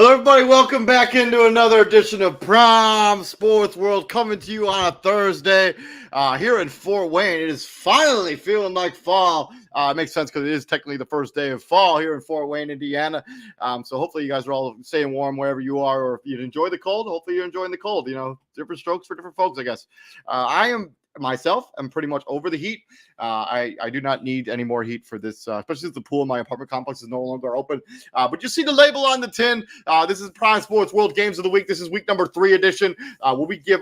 Hello, everybody. Welcome back into another edition of Prime Sports World, coming to you on a Thursday here in Fort Wayne. It is finally feeling like fall. It makes sense because it is technically the first day of fall here in Fort Wayne, Indiana. So hopefully you guys are all staying warm wherever you are, or if you enjoy the cold, hopefully you're enjoying the cold. You know, different strokes for different folks, I guess. I am myself, I'm pretty much over the heat. I do not need any more heat for this, especially since the pool in my apartment complex is no longer open. But you see the label on the tin. This is Prime Sports World Games of the Week. This is week number 3 edition, where we give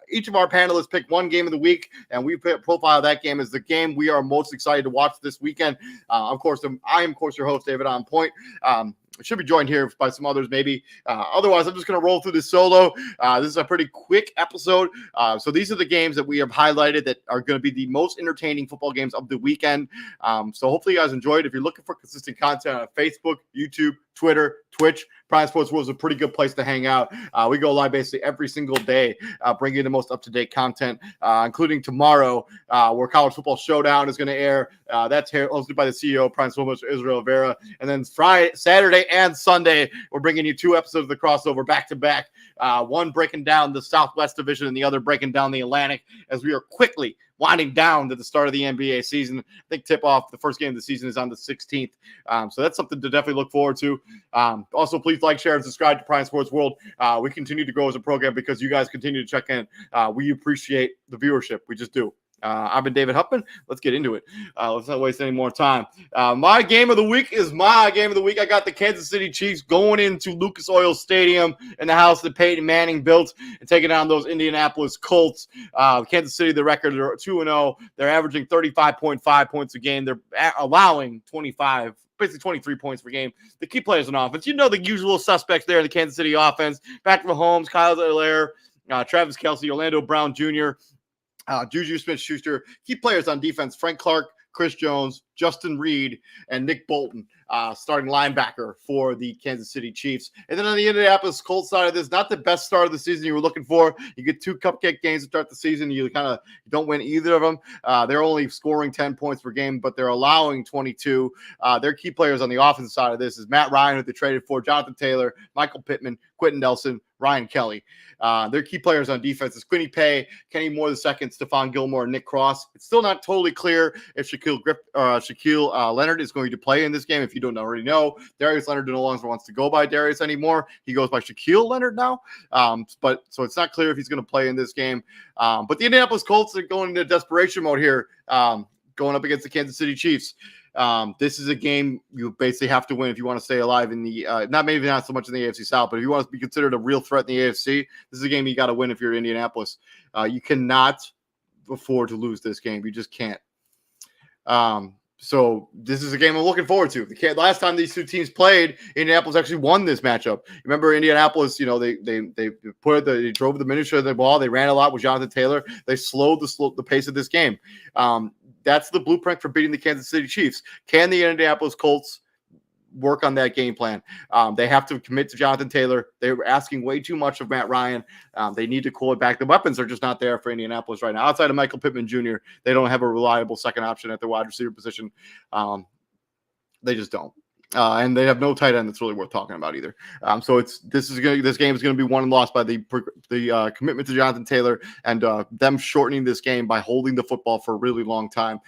each of our panelists pick one game of the week, and we profile that game as the game we are most excited to watch this weekend. Of course, I am, of course, your host, David On Point. Should be joined here by some others, maybe. Otherwise, I'm just going to roll through this solo. This is a pretty quick episode. So these are the games that we have highlighted that are going to be the most entertaining football games of the weekend. So hopefully you guys enjoyed. If you're looking for consistent content on Facebook, YouTube, Twitter, Twitch, Prime Sports World is a pretty good place to hang out. We go live basically every single day, bringing you the most up-to-date content, including tomorrow, where College Football Showdown is going to air. That's hosted by the CEO of Prime Sports, Israel Vera. And then Saturday and Sunday, we're bringing you 2 episodes of the crossover back-to-back, one breaking down the Southwest Division and the other breaking down the Atlantic, as we are quickly winding down to the start of the NBA season. I think tip-off, the first game of the season is on the 16th. So that's something to definitely look forward to. Also, please like, share, and subscribe to Prime Sports World. We continue to grow as a program because you guys continue to check in. We appreciate the viewership. We just do. I've been David Huppman. Let's get into it. Let's not waste any more time. My game of the week is my game of the week. I got the Kansas City Chiefs going into Lucas Oil Stadium in the house that Peyton Manning built and taking down those Indianapolis Colts. Kansas City, the record, they're 2-0. They're averaging 35.5 points a game. They're allowing 25, basically 23 points per game. The key players on offense, you know, the usual suspects there in the Kansas City offense. Patrick Mahomes, Kyle Allaire, Travis Kelce, Orlando Brown Jr., Juju Smith-Schuster. Key players on defense: Frank Clark, Chris Jones, Justin Reed, and Nick Bolton, starting linebacker for the Kansas City Chiefs. And then on the Indianapolis Colts side of this, not the best start of the season you were looking for. You get 2 cupcake games to start the season. You kind of don't win either of them. They're only scoring 10 points per game, but they're allowing 22. Their key players on the offensive side of this is Matt Ryan, who they traded for, Jonathan Taylor, Michael Pittman, Quentin Nelson, Ryan Kelly. Their key players on defense is Quinny Pay, Kenny Moore II, Stephon Gilmore, and Nick Cross. It's still not totally clear if Shaquille Leonard is going to play in this game. If you don't already know, Darius Leonard no longer wants to go by Darius anymore. He goes by Shaquille Leonard now. But so it's not clear if he's going to play in this game. But the Indianapolis Colts are going into desperation mode here, going up against the Kansas City Chiefs. This is a game you basically have to win if you want to stay alive in the not so much in the AFC South, but if you want to be considered a real threat in the AFC, this is a game you got to win if you're Indianapolis. You cannot afford to lose this game. You just can't. So this is a game I'm looking forward to. The last time these 2 teams played, Indianapolis actually won this matchup. Remember, Indianapolis, you know, they drove the minutia of the ball. They ran a lot with Jonathan Taylor. They slowed the pace of this game. That's the blueprint for beating the Kansas City Chiefs. Can the Indianapolis Colts work on that game plan? They have to commit to Jonathan Taylor. They're asking way too much of Matt Ryan. They need to cool it back. The weapons are just not there for Indianapolis right now. Outside of Michael Pittman Jr., they don't have a reliable second option at the wide receiver position. They just don't. And they have no tight end that's really worth talking about either. So this game is going to be won and lost by the commitment to Jonathan Taylor and them shortening this game by holding the football for a really long time.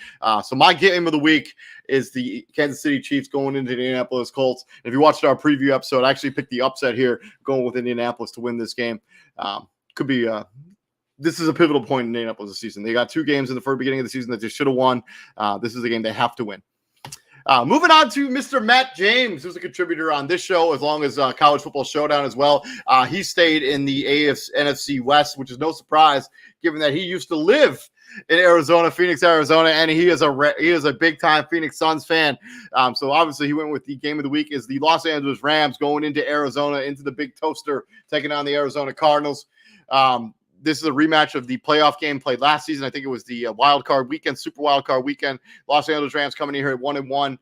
So my game of the week is the Kansas City Chiefs going into the Indianapolis Colts. And if you watched our preview episode, I actually picked the upset here, going with Indianapolis to win this game. Could be. This is a pivotal point in Indianapolis this season. They got 2 games in the first beginning of the season that they should have won. This is a game they have to win. Moving on to Mr. Matt James, who's a contributor on this show, as long as College Football Showdown as well. He stayed in the NFC West, which is no surprise, given that he used to live in Arizona, Phoenix, Arizona, and he is a big-time Phoenix Suns fan. So obviously he went with the game of the week is the Los Angeles Rams going into Arizona, into the Big Toaster, taking on the Arizona Cardinals. This is a rematch of the playoff game played last season. I think it was the wild card weekend, super wild card weekend. Los Angeles Rams coming in here at 1-1,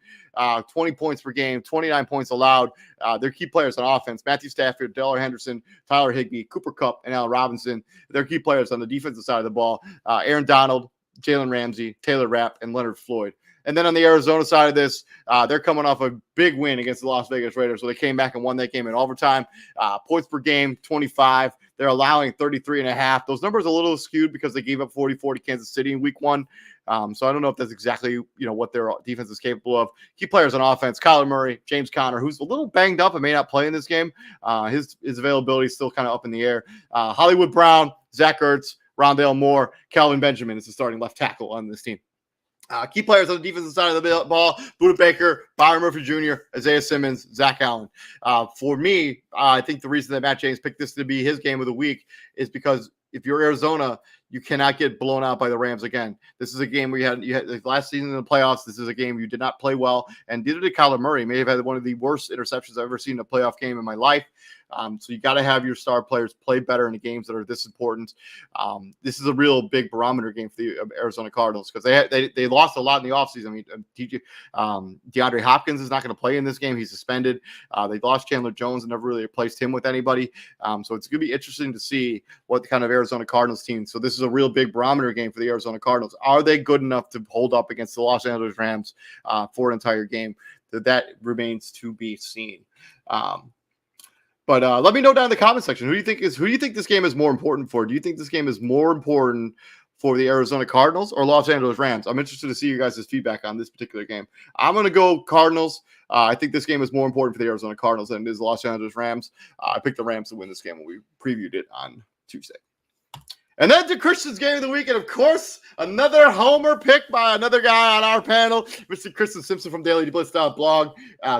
20 points per game, 29 points allowed. Their key players on offense: Matthew Stafford, Dale Henderson, Tyler Higbee, Cooper Kupp, and Allen Robinson. Their key players on the defensive side of the ball: Aaron Donald, Jalen Ramsey, Taylor Rapp, and Leonard Floyd. And then on the Arizona side of this, they're coming off a big win against the Las Vegas Raiders. So they came back and won that game in overtime. Points per game, 25. They're allowing 33.5. Those numbers are a little skewed because they gave up 44 to Kansas City in week 1. So I don't know if that's exactly, what their defense is capable of. Key players on offense: Kyler Murray, James Conner, who's a little banged up and may not play in this game. His availability is still kind of up in the air. Hollywood Brown, Zach Ertz, Rondale Moore, Calvin Benjamin is the starting left tackle on this team. Key players on the defensive side of the ball: Budda Baker, Byron Murphy Jr., Isaiah Simmons, Zach Allen. For me, I think the reason that Matt James picked this to be his game of the week is because if you're Arizona, you cannot get blown out by the Rams again. This is a game where you had like last season in the playoffs. This is a game you did not play well, and neither did Kyler Murray. May have had one of the worst interceptions I've ever seen in a playoff game in my life. So you got to have your star players play better in the games that are this important. This is a real big barometer game for the Arizona Cardinals because they lost a lot in the offseason. I mean, DeAndre Hopkins is not going to play in this game. He's suspended. They lost Chandler Jones and never really replaced him with anybody. So it's going to be interesting to see what kind of Arizona Cardinals team. So this is a real big barometer game for the Arizona Cardinals. Are they good enough to hold up against the Los Angeles Rams for an entire game? That remains to be seen. But let me know down in the comment section who do you think this game is more important for? Do you think this game is more important for the Arizona Cardinals or Los Angeles Rams? I'm interested to see you guys' feedback on this particular game. I'm going to go Cardinals. I think this game is more important for the Arizona Cardinals than it is the Los Angeles Rams. I picked the Rams to win this game when we previewed it on Tuesday. And then to Christian's game of the week, and of course, another homer pick by another guy on our panel, Mr. Christian Simpson from DailyBlitz.blog.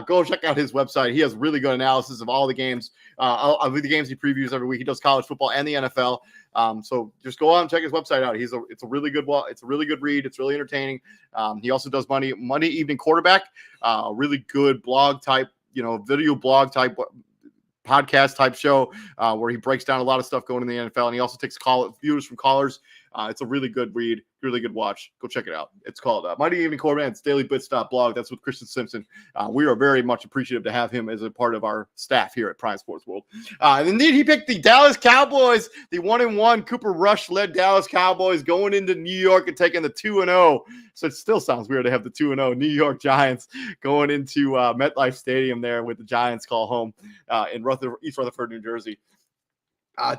Go check out his website. He has really good analysis of all the games, the games he previews every week. He does college football and the NFL. So just go on and check his website out. It's a really good read. It's really entertaining. He also does Monday Evening Quarterback, really good blog type, video blog type podcast type show where he breaks down a lot of stuff going in the NFL, and he also takes viewers from callers. It's a really good read, really good watch. Go check it out. It's called Monday Evening Quarterback. It's DailyBlitz.blog. That's with Christian Simpson. We are very much appreciative to have him as a part of our staff here at Prime Sports World. And indeed, he picked the Dallas Cowboys, the 1-1 Cooper Rush-led Dallas Cowboys going into New York and taking the 2-0. So it still sounds weird to have the 2-0 New York Giants going into MetLife Stadium there with the Giants call home in East Rutherford, New Jersey.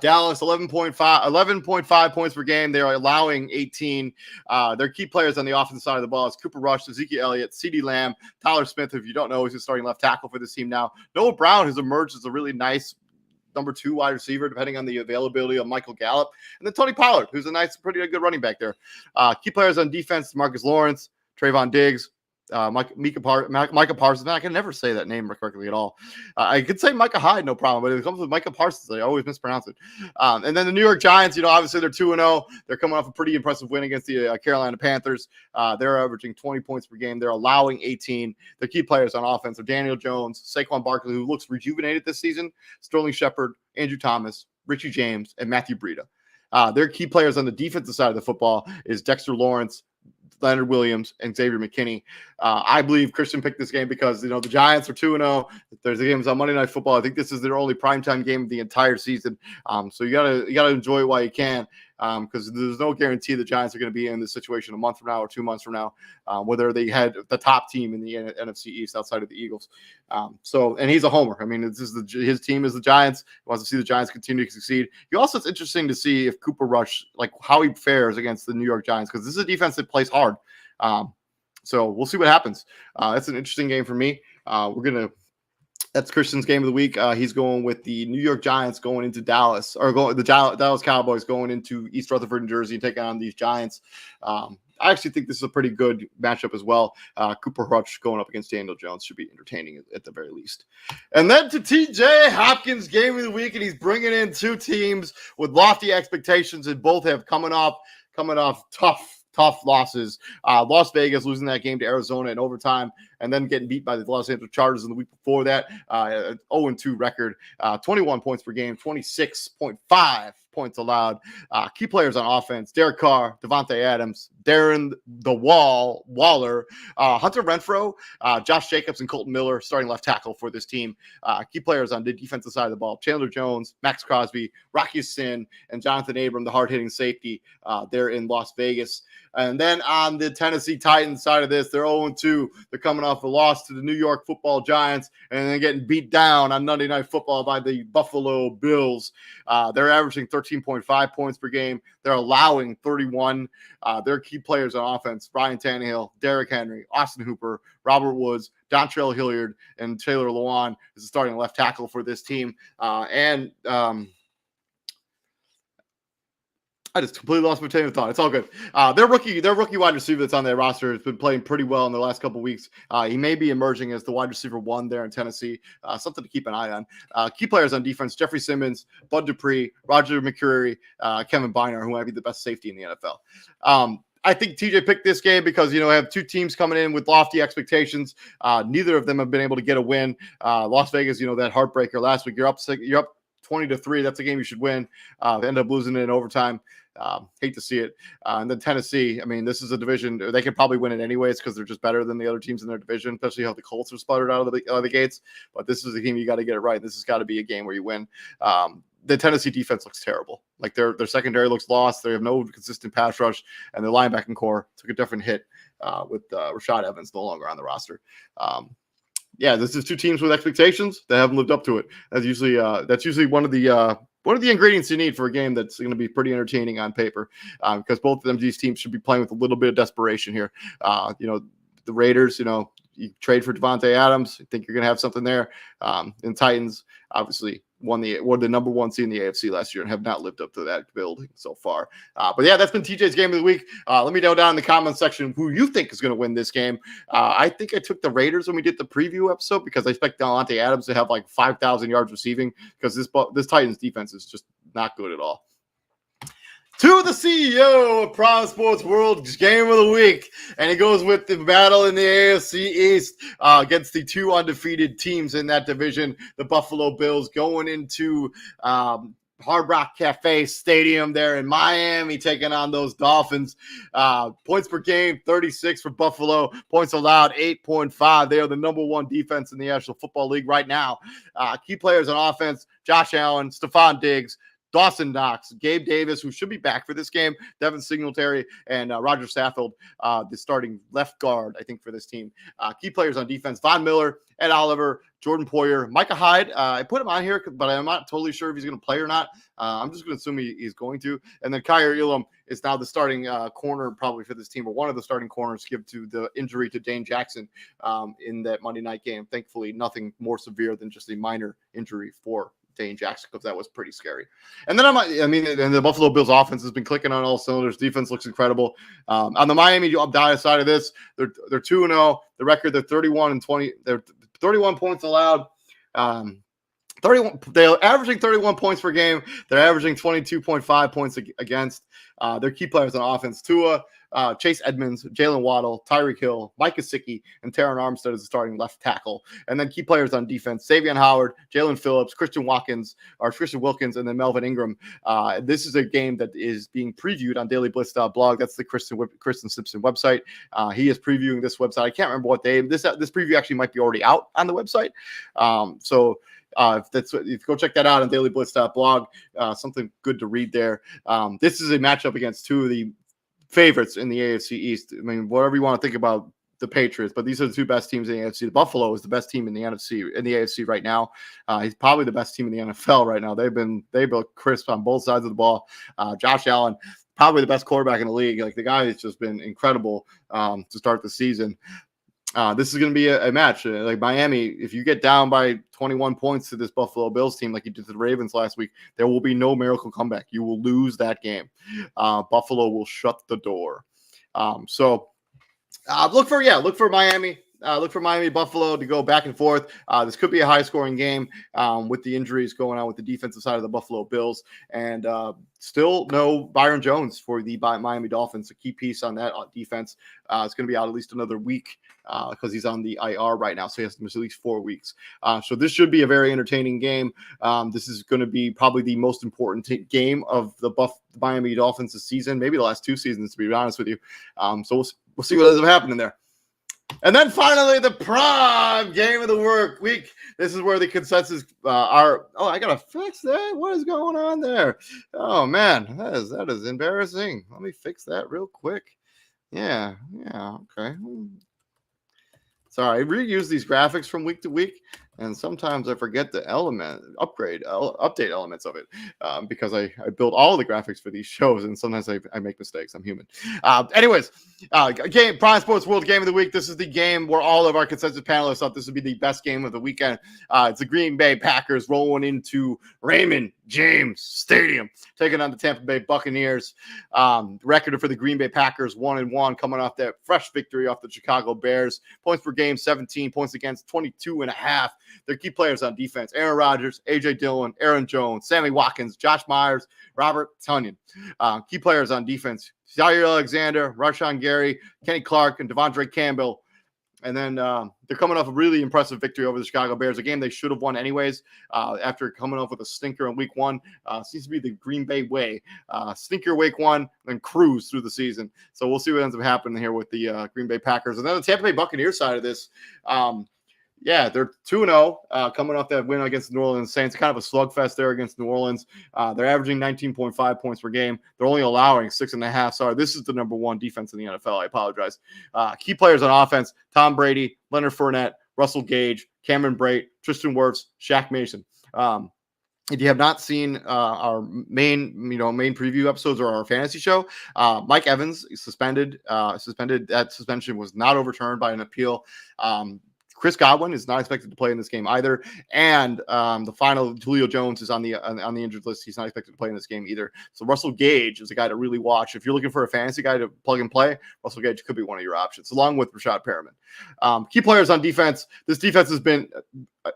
Dallas, 11.5 points per game. They're allowing 18. Their key players on the offensive side of the ball is Cooper Rush, Ezekiel Elliott, CeeDee Lamb, Tyler Smith, who, if you don't know, is the starting left tackle for this team now. Noah Brown has emerged as a really nice number 2 wide receiver, depending on the availability of Michael Gallup. And then Tony Pollard, who's a pretty good running back there. Key players on defense, Marcus Lawrence, Trayvon Diggs, Micah Parsons. Man, I can never say that name correctly at all. I could say Micah Hyde, no problem, but it comes with Micah Parsons. I always mispronounce it. And then the New York Giants, obviously they're 2-0. They're coming off a pretty impressive win against the Carolina Panthers. They're averaging 20 points per game. They're allowing 18. Their key players on offense are Daniel Jones, Saquon Barkley, who looks rejuvenated this season, Sterling Shepard, Andrew Thomas, Richie James, and Matthew Breida. Their key players on the defensive side of the football is Dexter Lawrence, Leonard Williams, and Xavier McKinney. I believe Christian picked this game because, the Giants are 2-0. There's a game on Monday Night Football. I think this is their only primetime game of the entire season. So you gotta enjoy it while you can, because there's no guarantee the Giants are going to be in this situation a month from now or 2 months from now, whether they had the top team in the NFC East outside of the Eagles. And he's a homer. I mean, his team is the Giants. He wants to see the Giants continue to succeed. It's interesting to see if Cooper Rush, how he fares against the New York Giants, because this is a defense that plays hard. So we'll see what happens. That's an interesting game for me. That's Christian's game of the week. He's going with the New York Giants going into Dallas, or the Dallas Cowboys going into East Rutherford, New Jersey, and taking on these Giants. I actually think this is a pretty good matchup as well. Cooper Rush going up against Daniel Jones should be entertaining at the very least. And then to TJ Hopkins' game of the week, and he's bringing in 2 teams with lofty expectations, and both have coming off tough losses. Las Vegas losing that game to Arizona in overtime, and then getting beat by the Los Angeles Chargers in the week before that. 0-2 record, 21 points per game, 26.5 points allowed. Key players on offense: Derek Carr, Devontae Adams, Darren the Waller, Hunter Renfrow, Josh Jacobs, and Colton Miller starting left tackle for this team. Key players on the defensive side of the ball: Chandler Jones, Max Crosby, Rocky Sin, and Jonathan Abram, the hard-hitting safety there in Las Vegas. And then on the Tennessee Titans side of this, they're 0-2. They're coming off a loss to the New York Football Giants and then getting beat down on Monday Night Football by the Buffalo Bills. They're averaging 13.5 points per game. They're allowing 31. Their key players on offense: Ryan Tannehill, Derrick Henry, Austin Hooper, Robert Woods, Dontrell Hilliard, and Taylor Lewan is the starting left tackle for this team. I just completely lost my train of thought. It's all good. Their rookie wide receiver that's on their roster has been playing pretty well in the last couple of weeks. He may be emerging as the wide receiver 1 there in Tennessee. Something to keep an eye on. Key players on defense: Jeffrey Simmons, Bud Dupree, Roger McCreary, Kevin Byner, who might be the best safety in the NFL. I think TJ picked this game because, I have two teams coming in with lofty expectations. Neither of them have been able to get a win. Las Vegas, that heartbreaker last week. You're up 20-3. That's a game you should win. They end up losing it in overtime. Hate to see it. And then Tennessee, this is a division they could probably win it anyways because they're just better than the other teams in their division, especially how the Colts are sputtered out of the gates. But this is a game you got to get it right. This has got to be a game where you win. The Tennessee defense looks terrible. Like their secondary looks lost. They have no consistent pass rush, and their linebacking core took a different hit with Rashad Evans no longer on the roster. This is two teams with expectations that haven't lived up to it. That's usually one of the ingredients you need for a game that's going to be pretty entertaining on paper, because both of these teams should be playing with a little bit of desperation here. The Raiders, you trade for Devontae Adams, I think you're going to have something there. And Titans, obviously, won the number 1 seed in the AFC last year and have not lived up to that building so far. But yeah, that's been TJ's game of the week. Let me know down in the comments section who you think is going to win this game. I think I took the Raiders when we did the preview episode because I expect Devontae Adams to have like 5,000 yards receiving because this Titans defense is just not good at all. To the CEO of Prime Sports World Game of the Week, and it goes with the battle in the AFC East against the two undefeated teams in that division, the Buffalo Bills, going into Hard Rock Cafe Stadium there in Miami, taking on those Dolphins. Points per game, 36 for Buffalo. Points allowed, 8.5. They are the number 1 defense in the National Football League right now. Key players on offense: Josh Allen, Stephon Diggs, Dawson Knox, Gabe Davis, who should be back for this game, Devin Singletary, and Roger Saffold, the starting left guard, I think, for this team. Key players on defense: Von Miller, Ed Oliver, Jordan Poyer, Micah Hyde. I put him on here, but I'm not totally sure if he's going to play or not. I'm just going to assume he's going to. And then Kyer Elam is now the starting corner probably for this team, or one of the starting corners, given to the injury to Dane Jackson in that Monday night game. Thankfully, nothing more severe than just a minor injury for Dane Jackson, because that was pretty scary. And then and the Buffalo Bills offense has been clicking on all cylinders. Defense looks incredible. On the Miami side of this, they're 2-0. The record, they're 31-20. They're 31 points allowed. 31. They're averaging 31 points per game. They're averaging 22.5 points against. Their key players on offense: Tua, Chase Edmonds, Jalen Waddle, Tyreek Hill, Mike Gesicki, and Taron Armstead as the starting left tackle. And then key players on defense: Savion Howard, Jalen Phillips, Christian Wilkins, and then Melvin Ingram. This is a game that is being previewed on dailyblitz.blog. That's the Kristen Simpson website. He is previewing this website. I can't remember what day. This preview actually might be already out on the website. If go check that out on dailyblitz.blog. Something good to read there. This is a matchup against two of the favorites in the AFC East. Whatever you want to think about the Patriots, but these are the two best teams in the AFC. The Buffalo is the best team in the AFC right now. He's probably the best team in the NFL right now. They've been crisp on both sides of the ball. Josh Allen, probably the best quarterback in the league. Like, the guy has just been incredible to start the season. This is going to be a match. Like Miami, if you get down by 21 points to this Buffalo Bills team like you did to the Ravens last week, there will be no miracle comeback. You will lose that game. Buffalo will shut the door. Look for Miami. look for Miami Buffalo to go back and forth. This could be a high-scoring game with the injuries going on with the defensive side of the Buffalo Bills, and still no Byron Jones for the Miami Dolphins. A key piece on that defense. It's going to be out at least another week because he's on the IR right now, so he has to miss at least 4 weeks. So this should be a very entertaining game. This is going to be probably the most important game of the Miami Dolphins this season, maybe the last 2 seasons, to be honest with you. So we'll see what ends up happening there. And then finally, the prime game of the week. This is where the consensus are. Oh, I gotta fix that. What is going on there? Oh man, that is embarrassing. Let me fix that real quick. Yeah, okay. Sorry, I reuse these graphics from week to week, and sometimes I forget the update elements of it because I build all the graphics for these shows, and sometimes I make mistakes. I'm human. Anyways, Prime Sports World Game of the Week. This is the game where all of our consensus panelists thought this would be the best game of the weekend. It's the Green Bay Packers rolling into Raymond James Stadium, taking on the Tampa Bay Buccaneers. Record for the Green Bay Packers, 1-1, coming off that fresh victory off the Chicago Bears. Points per game, 17. Points against, 22.5. Their key players on defense: Aaron Rodgers, A.J. Dillon, Aaron Jones, Sammy Watkins, Josh Myers, Robert Tonyan. Key players on defense: Zaire Alexander, Rashawn Gary, Kenny Clark, and Devondre Campbell. And then they're coming off a really impressive victory over the Chicago Bears, a game they should have won anyways after coming off with a stinker in week 1. Seems to be the Green Bay way. Stinker week 1, then cruise through the season. So we'll see what ends up happening here with the Green Bay Packers. And then the Tampa Bay Buccaneers side of this, they're 2-0 coming off that win against the New Orleans Saints. Kind of a slugfest there against New Orleans. They're averaging 19.5 points per game. They're only allowing 6.5. Sorry, this is the number 1 defense in the NFL. I apologize. Key players on offense: Tom Brady, Leonard Fournette, Russell Gage, Cameron Brate, Tristan Wirfs, Shaq Mason. If you have not seen our main preview episodes or our fantasy show, Mike Evans is suspended. That suspension was not overturned by an appeal. Chris Godwin is not expected to play in this game either, and the final Julio Jones is on the injured list. He's not expected to play in this game either. So Russell Gage is a guy to really watch if you're looking for a fantasy guy to plug and play. Russell Gage could be one of your options, along with Rashad Perriman. Key players on defense. This defense has been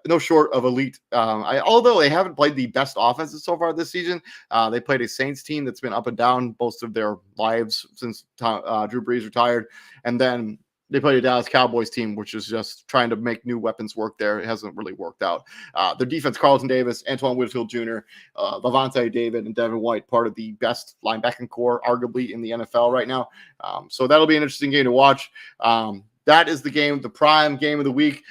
no short of elite. Although they haven't played the best offenses so far this season, they played a Saints team that's been up and down most of their lives since Drew Brees retired, and then they played a Dallas Cowboys team, which is just trying to make new weapons work there. It hasn't really worked out. Their defense: Carlton Davis, Antoine Whitfield Jr., Levante David, and Devin White, part of the best linebacking core, arguably, in the NFL right now. So that'll be an interesting game to watch. That is the game, the prime game of the week.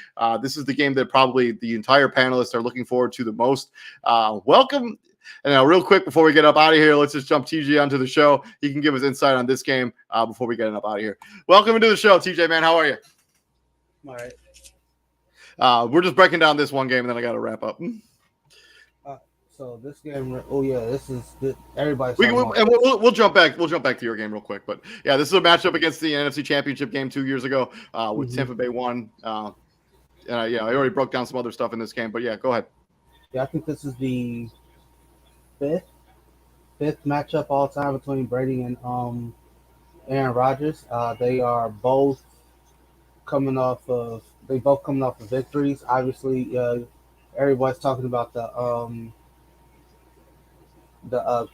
This is the game that probably the entire panelists are looking forward to the most. Welcome. And now, real quick, before we get up out of here, let's just jump TJ onto the show. He can give us insight on this game before we get up out of here. Welcome to the show, TJ, man. How are you? All right. We're just breaking down this one game, and then I got to wrap up. So this game, everybody's. We'll jump back. We'll jump back to your game real quick, but yeah, this is a matchup against the NFC Championship game 2 years ago, with Tampa Bay won. I already broke down some other stuff in this game, but yeah, go ahead. Yeah, I think this is the fifth matchup all time between Brady and Aaron Rodgers. They both coming off of victories. Obviously, everybody's talking about the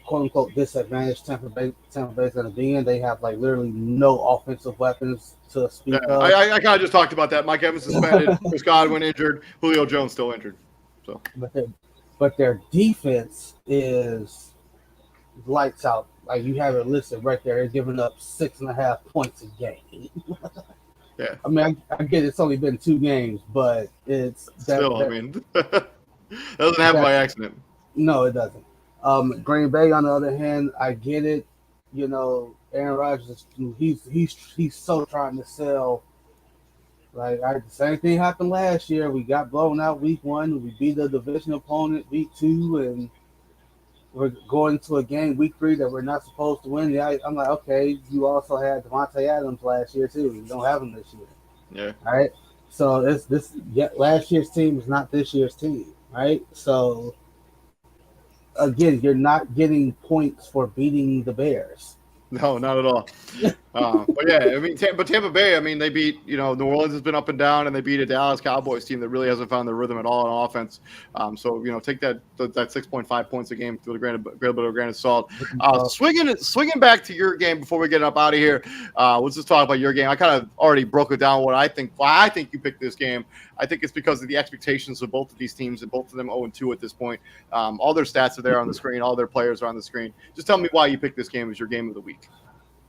quote unquote disadvantage Tampa Bay's going to be in. They have like literally no offensive weapons to speak of. I kind of just talked about that. Mike Evans suspended, Chris Godwin injured, Julio Jones still injured. So, but their defense is lights out. Like you have it listed right there. They're giving up 6.5 points a game. Yeah. I mean, I get it's only been 2 games, but it's still. I mean, that doesn't happen by accident. No, it doesn't. Green Bay, on the other hand, I get it. You know, Aaron Rodgers, he's so trying to sell. Like the same thing happened last year. We got blown out week 1. We beat the division opponent week 2, and we're going to a game week 3 that we're not supposed to win. Yeah, I'm like, okay, you also had Devontae Adams last year too. You don't have him this year. Yeah. All right. So last year's team is not this year's team. Right. So again, you're not getting points for beating the Bears. No, not at all. But yeah, I mean, but Tampa Bay, I mean, they beat, New Orleans has been up and down, and they beat a Dallas Cowboys team that really hasn't found their rhythm at all on offense. So, take that 6.5 points a game with a great bit of grain of salt. Swinging back to your game before we get up out of here. Let's just talk about your game. I kind of already broke it down why I think you picked this game. I think it's because of the expectations of both of these teams, and both of them 0-2 at this point. All their stats are there on the screen. All their players are on the screen. Just tell me why you picked this game as your game of the week.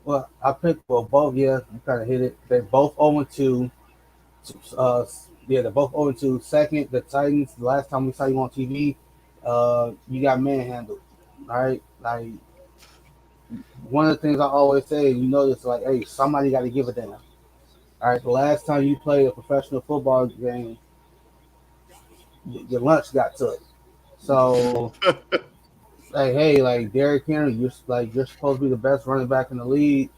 Well, I picked both. Yeah, you kind of hit it. They're both 0-2. They're both 0-2. Second, the Titans. The last time we saw you on TV, you got manhandled. All right, like one of the things I always say, it's like, hey, somebody got to give a damn. All right, the last time you played a professional football game, your lunch got took. So, like Derrick Henry, you're supposed to be the best running back in the league.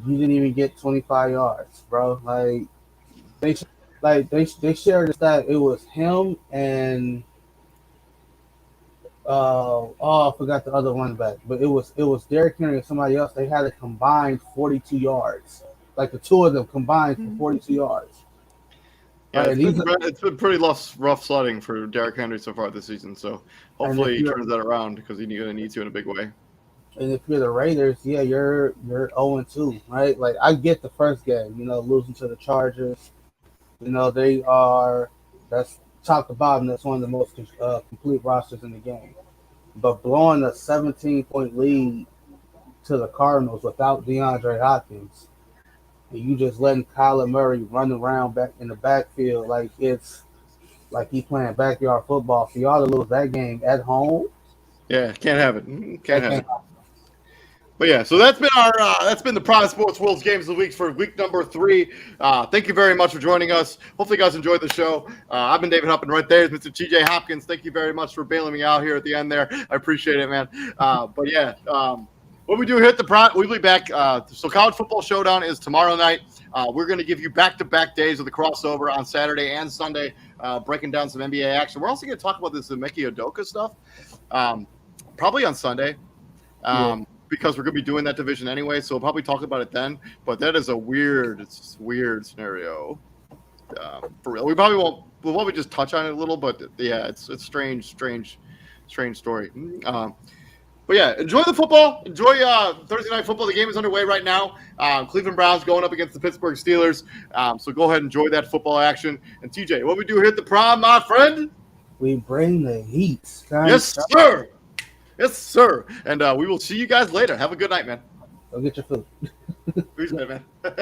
You didn't even get 25 yards, bro. Like they shared the stat. It was him and I forgot the other running back, but it was Derrick Henry and somebody else. They had a combined 42 yards. Like the two of them combined for 42 yards. Yeah, it's been pretty rough sledding for Derrick Henry so far this season. So hopefully he turns that around, because he's going to need to in a big way. And if you're the Raiders, yeah, you're 0-2, right? Like I get the first game, losing to the Chargers. That's top to bottom. That's one of the most complete rosters in the game. But blowing a 17-point lead to the Cardinals without DeAndre Hopkins, and you just letting Kyler Murray run around back in the backfield like it's like he's playing backyard football. For y'all to lose that game at home, yeah, can't have it. Can't have it. But yeah, so that's been the Prime Sports World's Games of the Week for week number 3. Thank you very much for joining us. Hopefully you guys enjoyed the show. I've been David Hupp, and right there is Mr. TJ Hopkins. Thank you very much for bailing me out here at the end there. I appreciate it, man. But yeah, what we do here at the Prime, we'll be back. So College Football Showdown is tomorrow night. We're going to give you back-to-back days of the crossover on Saturday and Sunday, breaking down some NBA action. We're also going to talk about this Emeka Udoka stuff, probably on Sunday. Because we're going to be doing that division anyway, so we'll probably talk about it then. But that is a weird scenario. For real, we'll probably just touch on it a little, but yeah, it's strange story. But yeah, enjoy the football. Enjoy Thursday night football. The game is underway right now. Cleveland Browns going up against the Pittsburgh Steelers. So go ahead and enjoy that football action. And TJ, what we do here at the Prom, my friend? We bring the heat. Yes, sir. Yes, sir. And we will see you guys later. Have a good night, man. Go get your food. Appreciate it, man.